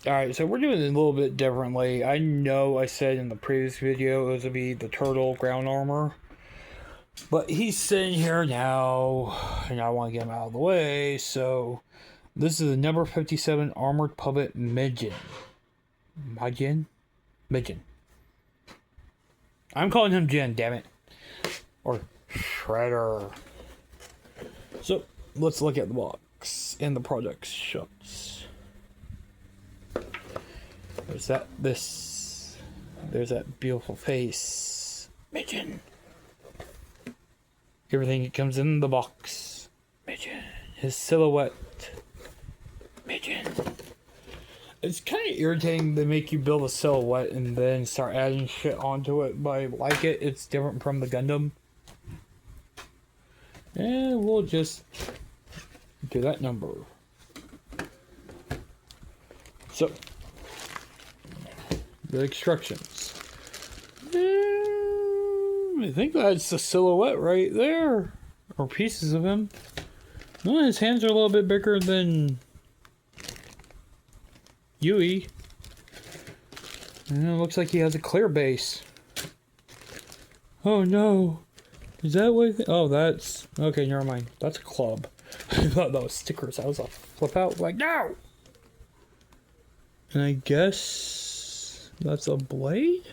Alright, so we're doing it a little bit differently. I know I said in the previous video it was going to be the turtle ground armor. But he's sitting here now, and I want to get him out of the way, so... This is the number 57 Armored Puppet Meijin. Meijin. I'm calling him Jin, damn it. Or Shredder. So, let's look at the box and the product shots. There's that beautiful face. Meijin. Everything that comes in the box. Meijin. His silhouette. Meijin. It's kind of irritating to make you build a silhouette and then start adding shit onto it, but I like it. It's different from the Gundam. And we'll just do that number. So, the instructions. I think that's the silhouette right there. Or pieces of him. No, his hands are a little bit bigger than Yui. And it looks like he has a clear base. Oh no. Is that what? Oh, that's... Okay, never mind. That's a club. I thought that was stickers. I was a flip out. Like, no! And I guess... That's a blade?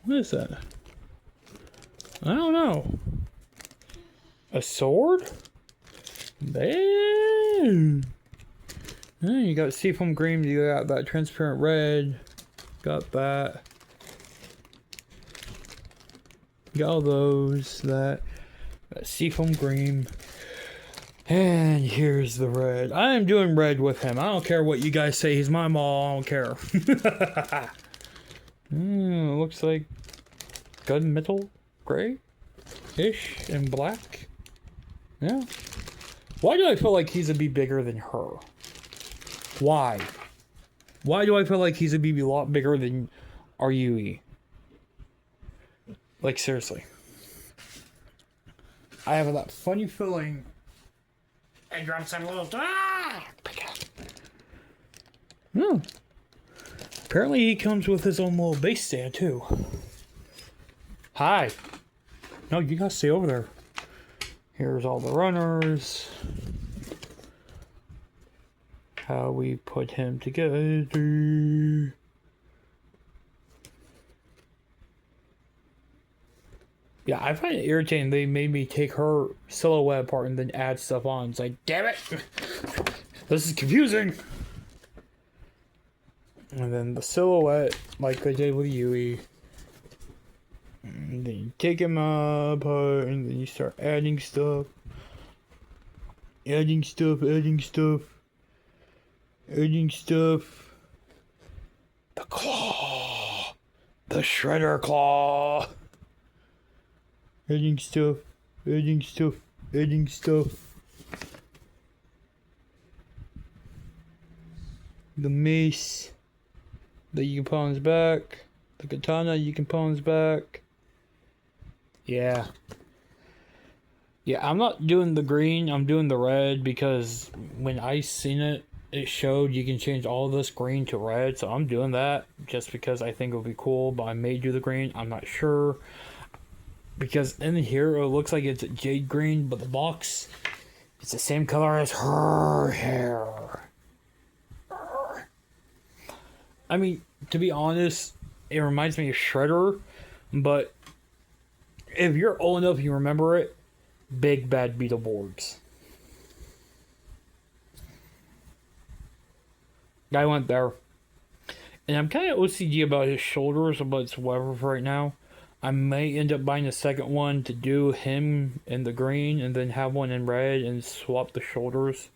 What is that? I don't know. A sword? Damn! You got seafoam green, you got that transparent red, got that. Got all those, that seafoam green. And here's the red. I am doing red with him. I don't care what you guys say, he's my mall, I don't care. Looks like gunmetal gray-ish and black. Yeah. Why do I feel like he's gonna be bigger than her? Why? Why do I feel like he's gonna be a lot bigger than our Yui? Like, seriously. I have that funny feeling. And drops on a little. Pick it up. No. Apparently he comes with his own little base stand too. Hi. No, you gotta stay over there. Here's all the runners. How we put him together. Yeah, I find it irritating they made me take her silhouette apart and then add stuff on. It's like, damn it! This is confusing! And then the silhouette, like I did with Yui. And then you take him apart and then you start adding stuff. Adding stuff. The claw! The shredder claw! Adding stuff. The mace that you can put on his back. The katana you can put on his back. Yeah. Yeah, I'm not doing the green, I'm doing the red because when I seen it, it showed you can change all of this green to red, so I'm doing that just because I think it would be cool, but I may do the green, I'm not sure. Because in here, it looks like it's jade green, but the box, it's the same color as her hair. I mean, to be honest, it reminds me of Shredder, but if you're old enough, you remember it, Big Bad Beetleborgs. I went there. And I'm kind of OCD about his shoulders, but it's whatever for right now. I may end up buying a second one to do him in the green and then have one in red and swap the shoulders.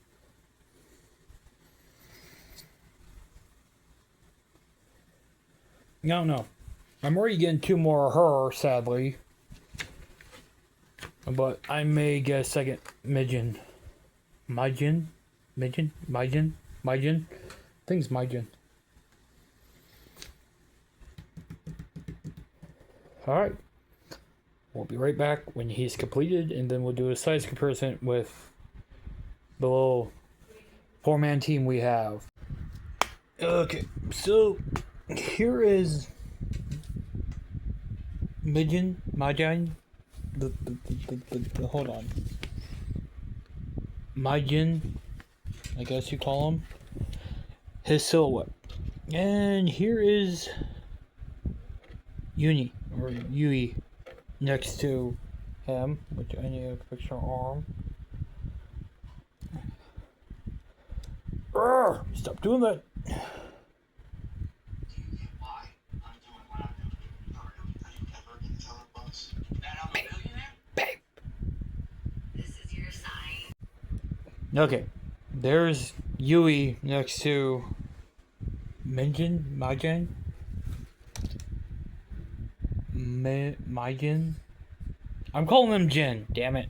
I don't know. I'm already getting 2 more of her, sadly. But I may get a second Meijin. Meijin? I think it's Meijin. Alright. We'll be right back when he's completed, and then we'll do a size comparison with the little 4-man team we have. Okay, so here is Meijin, the hold on, Meijin, I guess you call him, his silhouette, and here is Yui next to him, which I need to fix her arm. Stop doing that. Babe. This is your sign. Okay, there's Yui next to Meijin. I'm calling him Jin, damn it.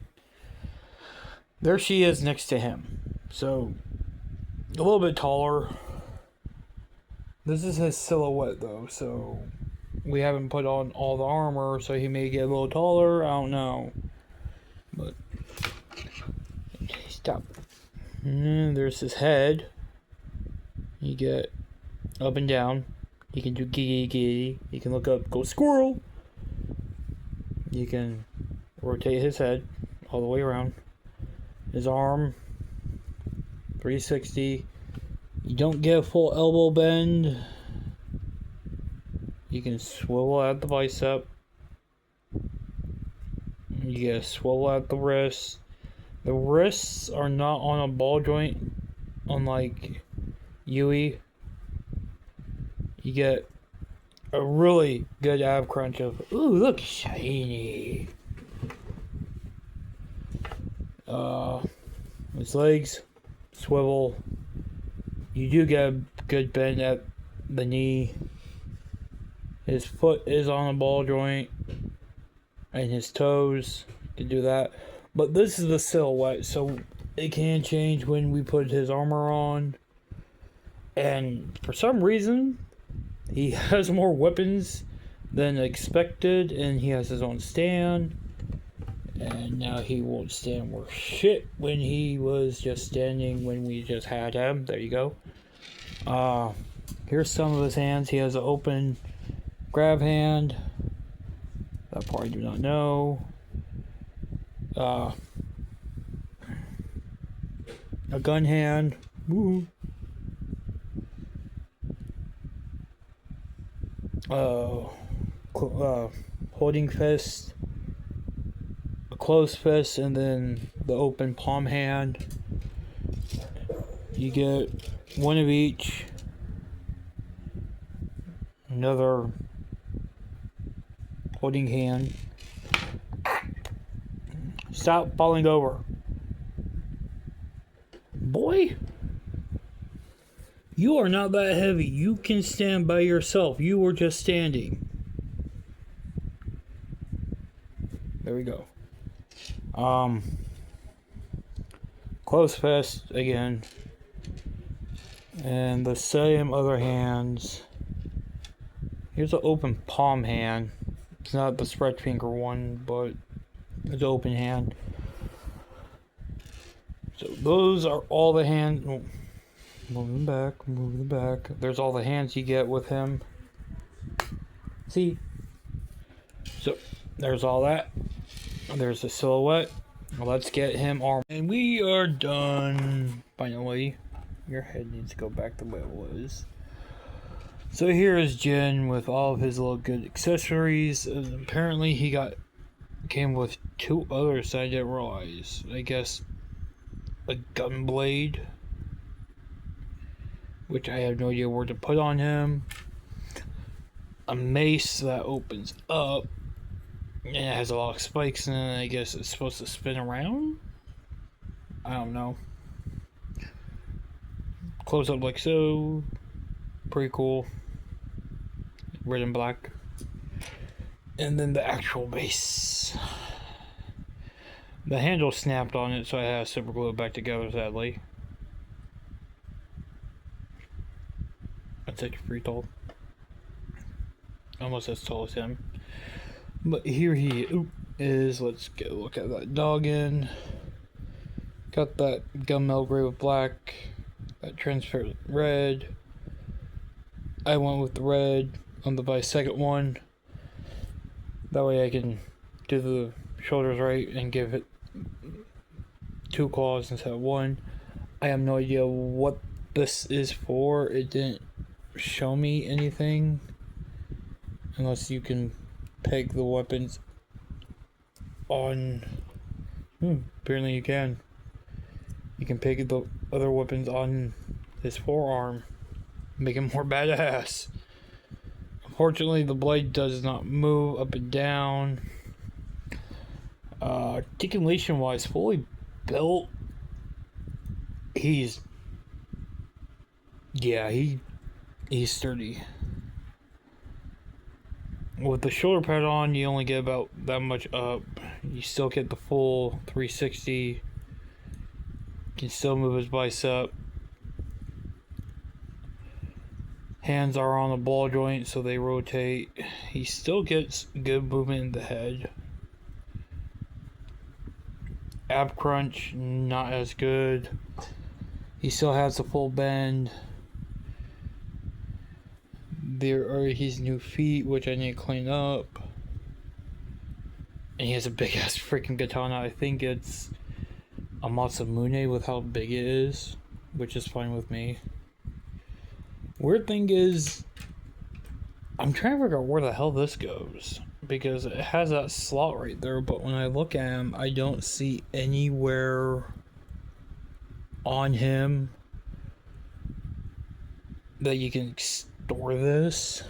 There she is next to him. So, a little bit taller. This is his silhouette though, so we haven't put on all the armor, so he may get a little taller, I don't know. But, stop. And there's his head. You get up and down. You can do giddy. You can look up, go squirrel. You can rotate his head all the way around. His arm, 360. You don't get a full elbow bend. You can swivel at the bicep. You get a swivel at the wrist. The wrists are not on a ball joint, unlike Yui. You get a really good ab crunch of, ooh, look, shiny. His legs swivel. You do get a good bend at the knee. His foot is on a ball joint, and his toes can do that. But this is the silhouette, so it can change when we put his armor on. And for some reason, he has more weapons than expected, and he has his own stand. And now he won't stand worth shit when he was just standing when we just had him. There you go. Here's some of his hands. He has an open grab hand. That part I do not know. A gun hand. Woo. Holding fist, a closed fist, and then the open palm hand. You get one of each. Another holding hand. Stop falling over. Boy, you are not that heavy. You can stand by yourself. You were just standing. There we go. Close fist again. And the same other hands. Here's an open palm hand. It's not the spread finger one, but it's an open hand. So those are all the hands. Oh, move them back. There's all the hands you get with him. See? So there's all that. There's the silhouette. Well, let's get him armed. And we are done. Finally. Your head needs to go back the way it was. So here is Jin with all of his little good accessories. And apparently he came with two others I didn't realize. I guess a gun blade, which I have no idea where to put on him. A mace that opens up. And it has a lot of spikes in it. I guess it's supposed to spin around? I don't know. Close up like so. Pretty cool. Red and black. And then the actual base. The handle snapped on it, so I had to super glue it back together, sadly. That's actually pretty tall. Almost as tall as him. But here he is. Let's get a look at that noggin. Got that gunmetal gray with black. That transparent red. I went with the red on the second one. That way I can do the shoulders right and give it 2 claws instead of 1. I have no idea what this is for. It didn't show me anything. Unless you can peg the weapons on... apparently you can. You can peg the other weapons on his forearm. Make him more badass. Unfortunately, the blade does not move up and down. Articulation wise, fully built. He's sturdy. With the shoulder pad on, you only get about that much up. You still get the full 360. You can still move his bicep. Hands are on the ball joint, so they rotate. He still gets good movement in the head. Ab crunch, not as good. He still has a full bend. There are his new feet, which I need to clean up. And he has a big ass freaking katana. I think it's a Masamune with how big it is, which is fine with me. Weird thing is, I'm trying to figure out where the hell this goes, because it has that slot right there, but when I look at him, I don't see anywhere on him that you can store this,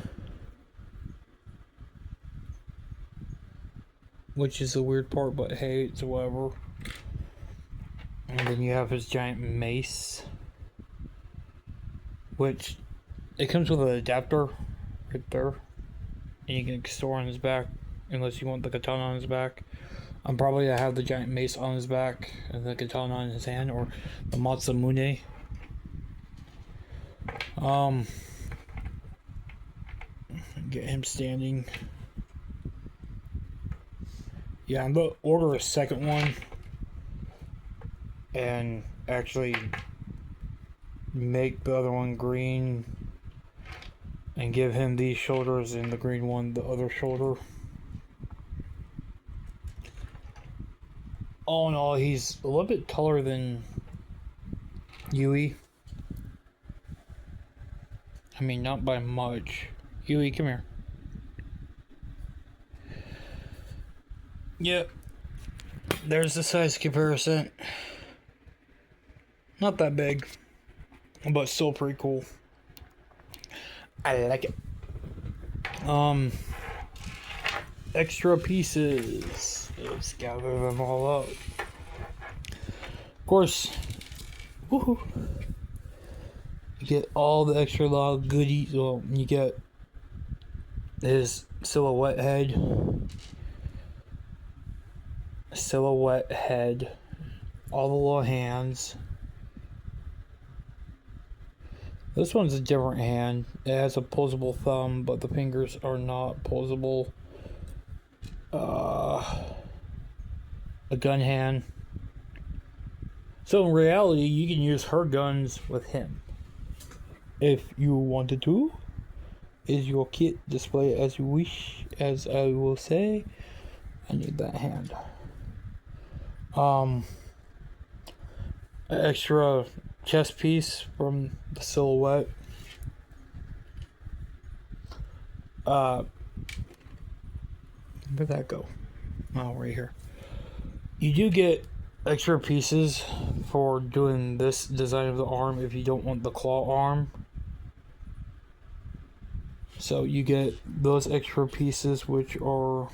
which is the weird part, but hey, it's whatever. And then you have his giant mace, which it comes with an adapter right there, and you can store on his back unless you want the katana on his back. I'm probably gonna have the giant mace on his back and the katana in his hand, or the Masamune. Get him standing. Yeah, I'm gonna order a second one and actually make the other one green and give him these shoulders and the green one the other shoulder. All in all, he's a little bit taller than Yui. I mean, not by much. Yui, come here. Yep. There's the size comparison. Not that big, but still pretty cool. I like it. Extra pieces. Let's gather them all up. Of course, woohoo! You get all the extra lot of goodies. Well, you get his silhouette head, all the little hands. This one's a different hand. It has a posable thumb, but the fingers are not posable. A gun hand. So in reality, you can use her guns with him if you wanted to. Is your kit display as you wish, as I will say. I need that hand. An extra chest piece from the silhouette. Where'd that go? Oh, right here. You do get extra pieces for doing this design of the arm if you don't want the claw arm. So you get those extra pieces, which are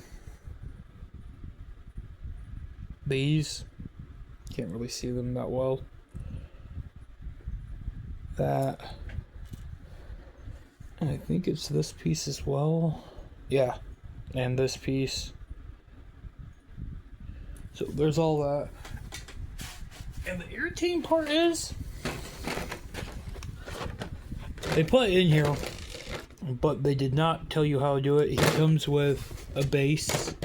these. Can't really see them that well. That. And I think it's this piece as well. Yeah. And this piece. So there's all that. And the irritating part is they put it in here, but they did not tell you how to do it. He comes with a base.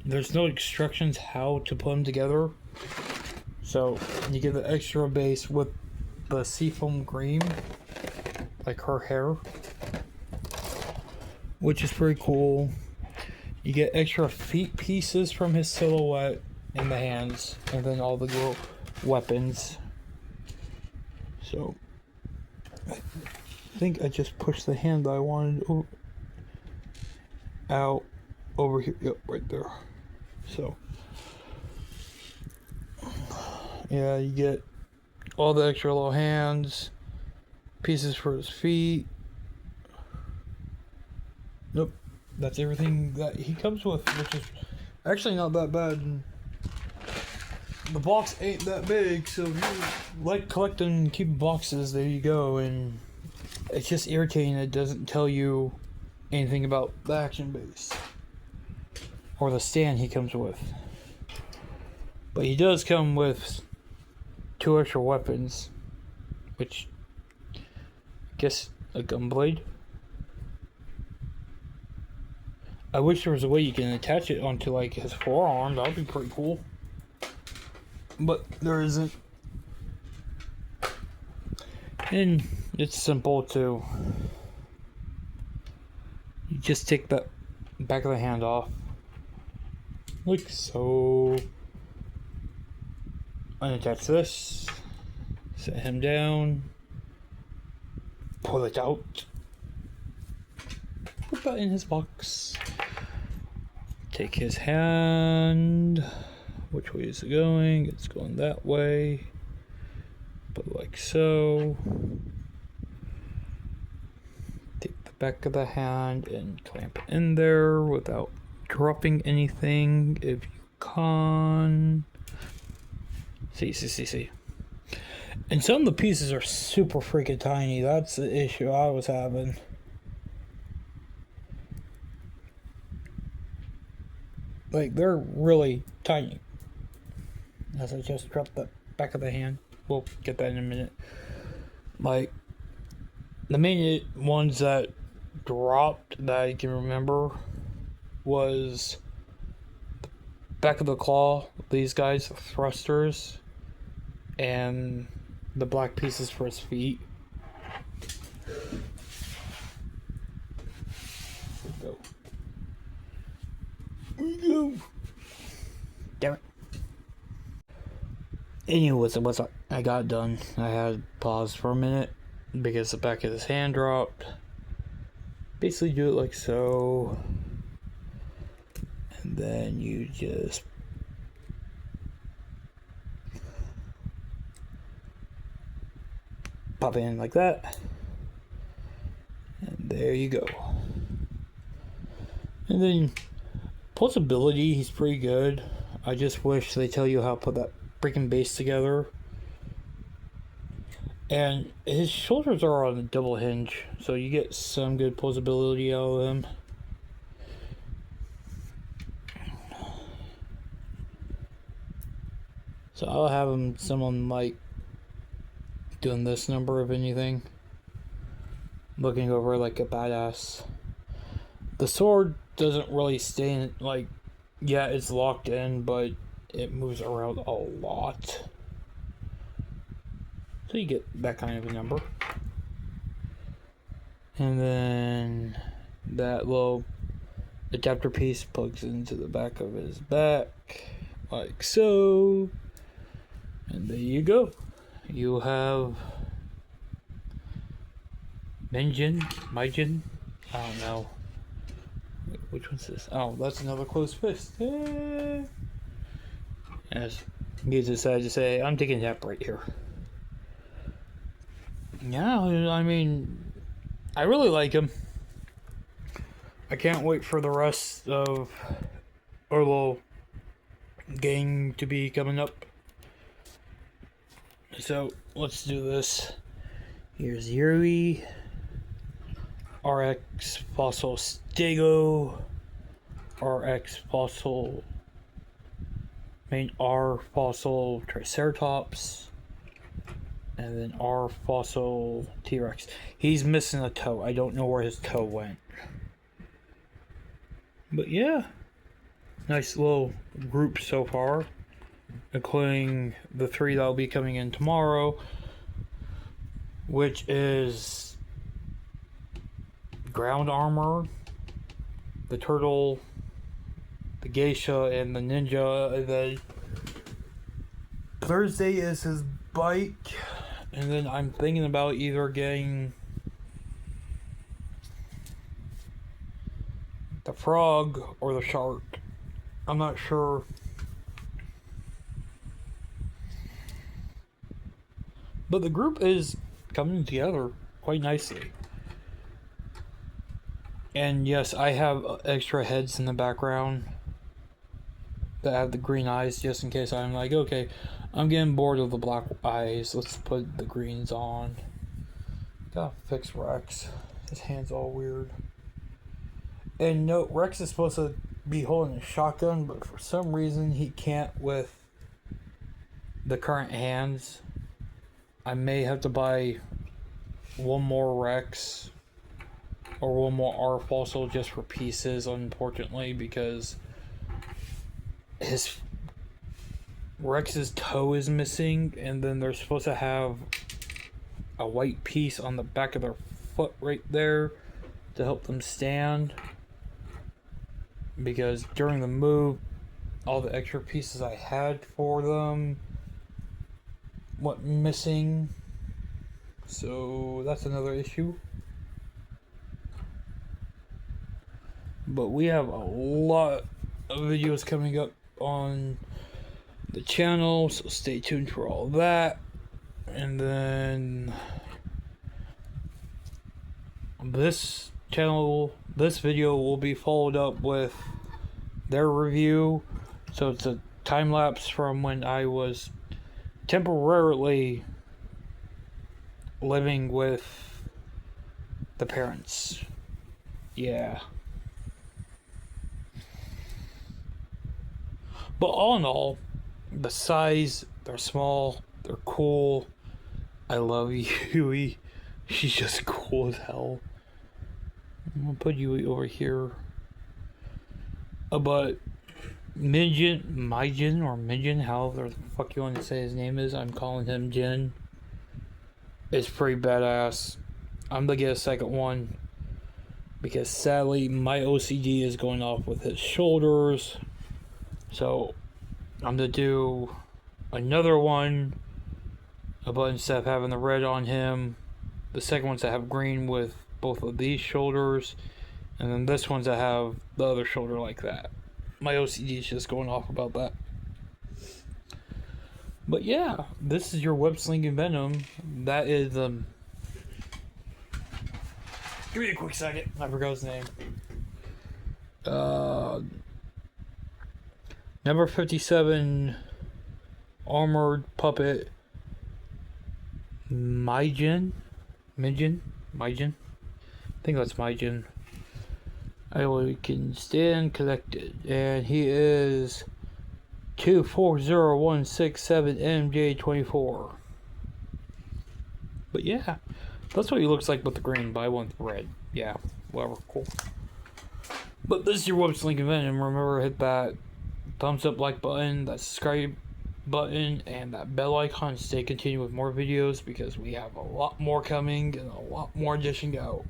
There's no instructions how to put them together. So you get the extra base with the seafoam green. like her hair, which is pretty cool. You get extra feet pieces from his silhouette in the hands, and then all the little weapons. So I think I just pushed the hand that I wanted out over here. Yep, right there. So yeah, you get all the extra little hands, pieces for his feet. Nope, that's everything that he comes with, which is actually not that bad. And the box ain't that big, so if you like collecting and keeping boxes, there you go. And it's just irritating it doesn't tell you anything about the action base or the stand he comes with. But he does come with 2 extra weapons, which I guess a gun blade. I wish there was a way you can attach it onto like his forearm. That would be pretty cool. But there isn't. And it's simple too. You just take the back of the hand off, like so. Unattach this. Set him down. Pull it out. Put that in his box. Take his hand. Which way is it going? It's going that way. But like so. Take the back of the hand and clamp it in there without dropping anything if you can. See. And some of the pieces are super freaking tiny. That's the issue I was having. Like, they're really tiny. As I just dropped the back of the hand. We'll get that in a minute. Like, the main ones that dropped that I can remember was the back of the claw, these guys, the thrusters, and the black pieces for his feet. There we go. Damn it. Anyways, I got it done. I had paused for a minute because the back of his hand dropped. Basically do it like so. And then you just pop it in like that. And there you go. And then pulsability, he's pretty good. I just wish they tell you how to put that freaking base together. And his shoulders are on a double hinge, so you get some good pulsability out of him. So I'll have him someone like doing this number of anything, looking over like a badass. The sword doesn't really stay in, like, yeah, it's locked in, but it moves around a lot. So you get that kind of a number. And then that little adapter piece plugs into the back of his back, like so. And there you go. You have Meijin, I don't know. Wait, which one's this? Oh, that's another closed fist. As you decided to say, I'm taking that right here. Yeah, I mean, I really like him. I can't wait for the rest of our little gang to be coming up. So, let's do this. Here's Yuri, RX Fossil Stego, RX Fossil, main R Fossil Triceratops, and then R Fossil T-Rex. He's missing a toe. I don't know where his toe went. But yeah, nice little group so far, including the 3 that'll be coming in tomorrow, which is ground armor, the turtle, the geisha, and the ninja. And then Thursday is his bike. And then I'm thinking about either getting the frog or the shark. I'm not sure. But the group is coming together quite nicely. And yes, I have extra heads in the background that have the green eyes, just in case I'm like, okay, I'm getting bored of the black eyes. Let's put the greens on. Gotta fix Rex. His hand's all weird. And note, Rex is supposed to be holding a shotgun, but for some reason he can't with the current hands. I may have to buy one more Rex or one more ARF also just for pieces, unfortunately, because Rex's toe is missing, and then they're supposed to have a white piece on the back of their foot right there to help them stand, because during the move all the extra pieces I had for them went missing, so that's another issue. But we have a lot of videos coming up on the channel, so stay tuned for all that. And then this video will be followed up with their review. So it's a time lapse from when I was temporarily living with the parents. Yeah. But all in all, the size, they're small, they're cool. I love Yui. She's just cool as hell. I'm gonna put Yui over here. But Meijin, however the fuck you want to say his name is, I'm calling him Jin, is pretty badass. I'm gonna get a second one because sadly my OCD is going off with his shoulders. So I'm gonna do another one, but instead of having the red on him, the second one's to have green with both of these shoulders, and then this one's to have the other shoulder like that. My OCD is just going off about that. But yeah, this is your web slinging Venom. That is give me a quick second. I forgot his name. Number 57 armored puppet Meijin. I think that's Meijin. I can stand collected, and he is 240167MJ24. But yeah, that's what he looks like with the green, but I want the red. Yeah, whatever, cool. But this is your web link event, and remember, hit that thumbs up like button, that subscribe button, and that bell icon to stay continued with more videos, because we have a lot more coming and a lot more dishing out.